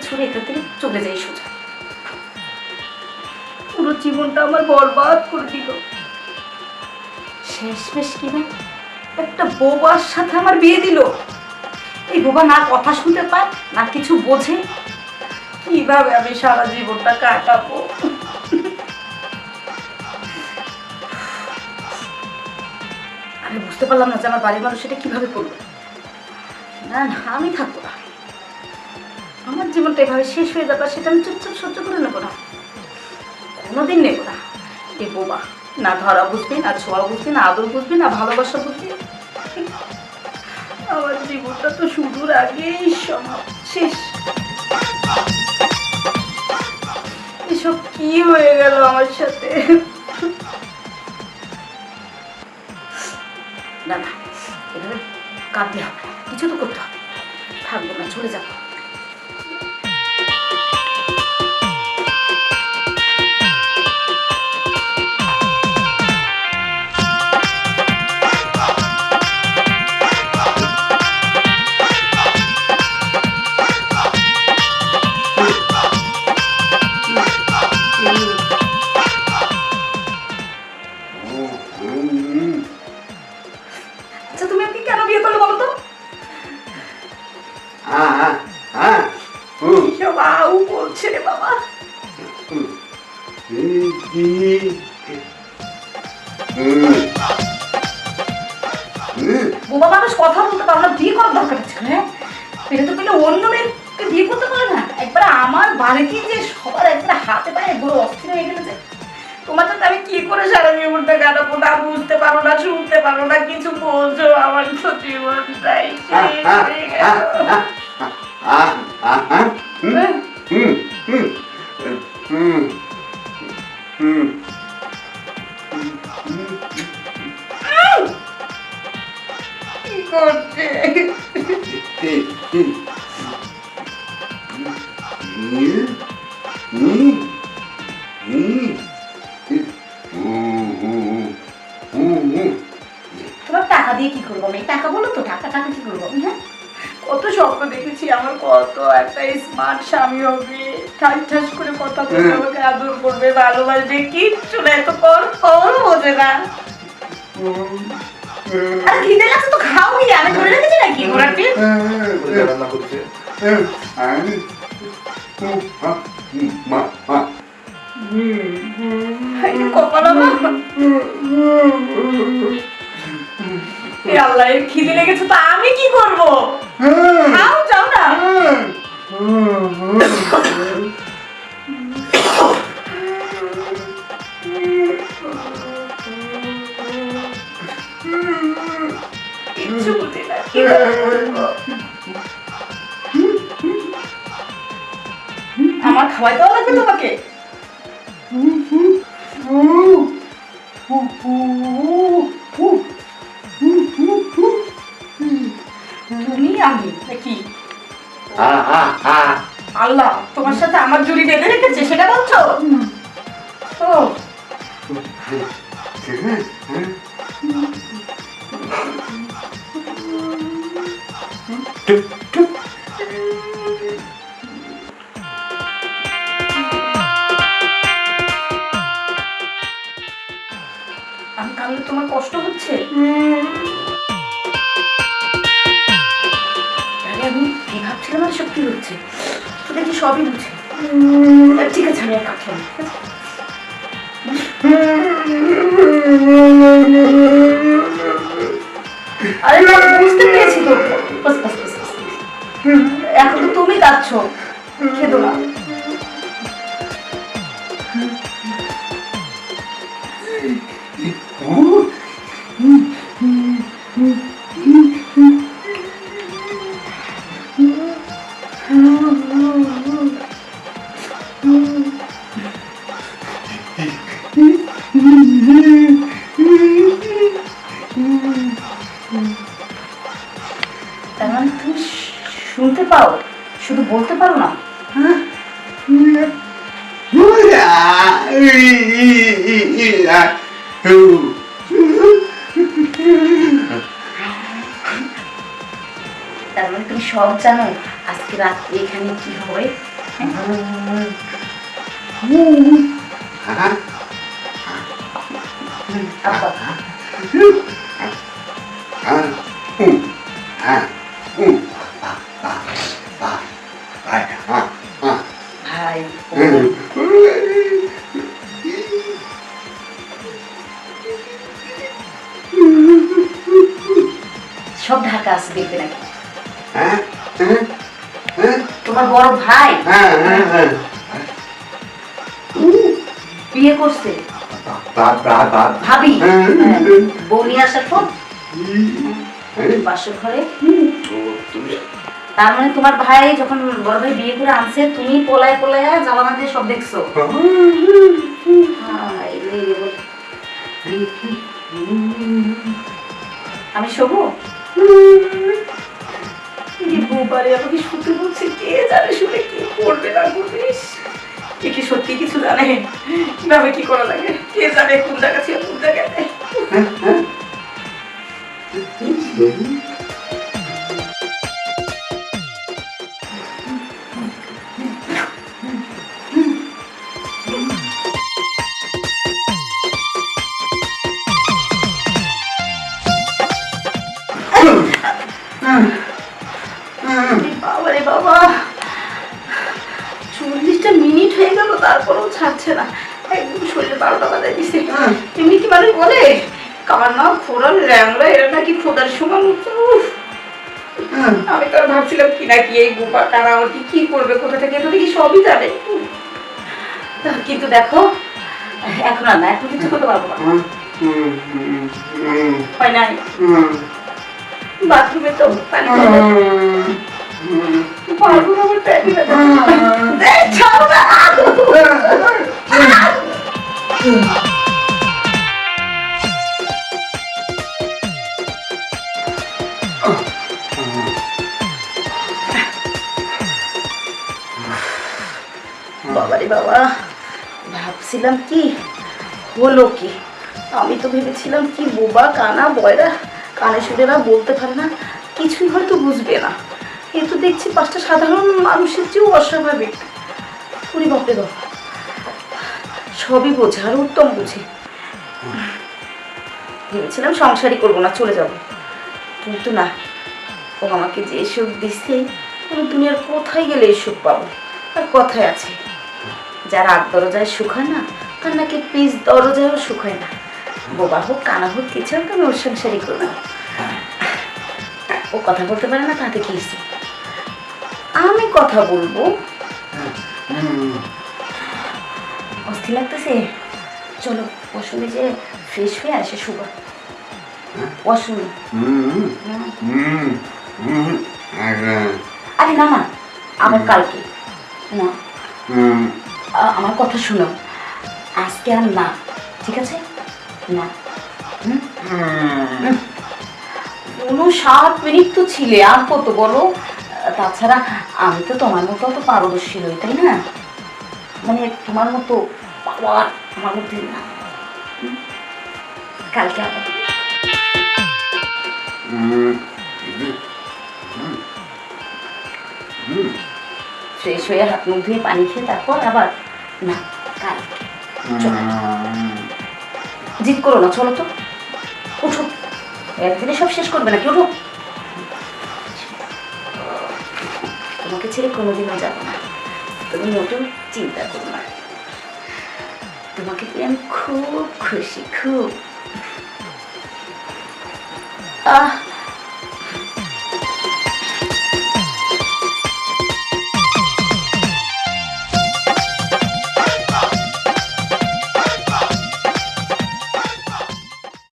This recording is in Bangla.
ছুড়ে এখান থেকে চলে যাই সোজা। পুরো জীবনটা আমার বরবাদ করে দিল। শেষমেশ কিনা একটা বোবার সাথে আমার বিয়ে দিল। এই বোবা না কথা শুনতে পায়, না কিছু বোঝে। কিভাবে আমি সারা জীবনটা কাটাবো? আমি বুঝতে পারলাম না যে আমার বাড়ির মানুষ এটা কিভাবে করলো। না না, আমি থাকবো না। আমার জীবনটা এভাবে শেষ হয়ে যাবে সেটা আমি চুপচাপ সহ্য করে নেবো না, কোনোদিন নেবো না। এ বোবা না ধরা বুঝবে, না ছোঁয়া বুঝবে, না আদর বুঝবে, না ভালোবাসা বুঝবে। আমার জীবনটা তো শুরুর আগেই সমাপ্ত, শেষ। এসব কি হয়ে গেল আমার সাথে? না না, এভাবে কাঁদতে হবে, কিছু তো করতে হবে। থাকবো না, চলে যাবো। আচ্ছা, তুমি আপনি কেন বিয়ে করলে বলো তো? সব আউ বলছে রে বাবা। বোবা মানুষ কথা বলতে পারো না, বিয়ে করার দরকার ছিল। হ্যাঁ, এটা তো পেলে অন্য মেয়েকে বিয়ে করতে পারে না। একবার আমার বাড়িতে যে সবার একবার হাতে পায়ে বড় অস্থির হয়ে গেলে যে তোমার সাথে আমি কি করে সারা জীবনটা কাটাবো? না বুঝতে পারো না, শুনতে পারো না, কিছু বলছো। আমার তো জীবনটাই শেষ হয়ে গেল। কি করছে? তোমার টাকা দিয়ে কি করবো আমি? টাকা বলো তো, টাকা টাকা কি করবো আমি? হ্যাঁ, কত স্বপ্ন দেখেছি আমার, কত একটা স্মার্ট স্বামী হবে, ঠাস ঠাস করে কথা বলবে, আমাকে আদর করবে, ভালোবাসবে। কিচ্ছু না, এত কর বোঝে না। আর খিদে লাগছে তো খাও কি? আমি ধরে রেখেছি নাকি ঘোড়াটি? রান্না করছে কপাল আমার। আল্লাহ, খিদে লেগেছে তো আমি কি করবো? খাও, যাও না। কিচ্ছু বুঝি না, কি করবো? আমার খাওয়াই দেওয়া লাগবে তোমাকে? তুমি আমি নাকি? আল্লাহ তোমার সাথে আমার জুড়ি বেঁধে রেখেছে, সেটা বলছো? ও আমি কাঁদলে তোমার কষ্ট হচ্ছে? আমি কি ভাবছিলাম না, সব কি হচ্ছে দেখি সবই বুঝে। ঠিক আছে, আমি আর কাঁদছি না। আরে না, বুঝতে পেরেছি তো। বাস বাস বাস, এখন তো তুমি কাঁদছো, খেদো না। তার মানে তুমি শুনতে পাও, শুধু বলতে পারো না? তার মানে তুমি সব জানো, আজকে রাত্রে এখানে কি হয়? আব্বা ভাই সব ঢাকা আছে, দেখবে নাকি? তোমার বড় ভাই বিয়ে করছে, ভাবি বউ নিয়ে আসার পর বাসর ঘরে। তার মানে তোমার ভাই যখন বড় ভাই বিয়ে করে আনছে, তুমি পোলায় পোলায় জ্বালানা দিয়ে সব দেখছো। আমি শোবো? আমাকে শুতে বলছে, কে জানে শুনে কি করবে না করবে। এ কি সত্যি কিছু জানে? কিভাবে কি করা লাগে কে জানে, কোন জায়গা ছিল কোন জায়গাতে। বাবারে বাবা, 40টা মিনিট হয়ে গেল, তারপরেও ছাড়ছে না, একদম শরীরে 12টা বাজায় দিছে। এমনি কি মানুষ বলে কামার না খোড়ার ল্যাংড়া, এরা নাকি খোদার সমান। আমি তো আর ভাবছিলাম কি নাকি এই গোপা কানা আমাকে কি করবে, কোথা থেকে তো দেখি সবই জানে। কিন্তু দেখো এখন আর না, এখন কিছু করতে পারবো না। হয় নাই বাথরুমে তো পানি পারবো না, আমার প্যানি ছাড়ো না। বাবারে বাবা, ভাবছিলাম কি হলো কি, আমি তো ভেবেছিলাম কি বোবা কানা বয়রা, কানে সুরেরা বলতে পারে না, কিছুই হয়তো বুঝবে না। এ তো দেখছি 5টা সাধারণ মানুষের চেয়েও অস্বাভাবিক। পুরি বাপরে বাবা, সবই বোঝে আর উত্তম বুঝে। ভেবেছিলাম সংসারই করবো না, চলে যাব, কিন্তু না, ও আমাকে যে সুখ দিচ্ছে, আমি দুনিয়ার কোথায় গেলে এই সুখ পাবো? আর কথায় আছে, যার আগ দরজায় সুখ হয় না, তার নাকি পিস দরজায়ও সুখ হয় না। বোবা হোক কানা হোক কিছু হোক, আমি ওর সংসারই করবো। ও কথা বলতে পারে না, তাতে কি হয়েছে? আমি কথা বলবো। অস্থির লাগতেছে, চলো ওয়াশরুমে যে ফ্রেশ হয়ে আসে শুভা। ওয়াশরুমে। আরে না না, আবার কালকে না, আমার কথা শুনো, আজকে আর না, ঠিক আছে? না 59 মিনিট তো ছিলে, আর কত বলো? তাছাড়া আমি তো তোমার মতো অত পারদর্শী নই, তাই না? মানে তোমার মতো পাওয়ার আমার মধ্যে না। কালকে আবার ফ্রেশ হয়ে হাত মুখ ধুয়ে পানি খেয়ে তারপর আবার না, কালকে। জিদ করো না, চলো তো, উঠো, একদিনে সব শেষ করবে নাকি? উঠো, তোমাকে ছেড়ে কোনোদিনও যাবো না, তুমি মোটেও চিন্তা করো না, তোমাকে পেয়ে আমি খুব খুশি, খুব।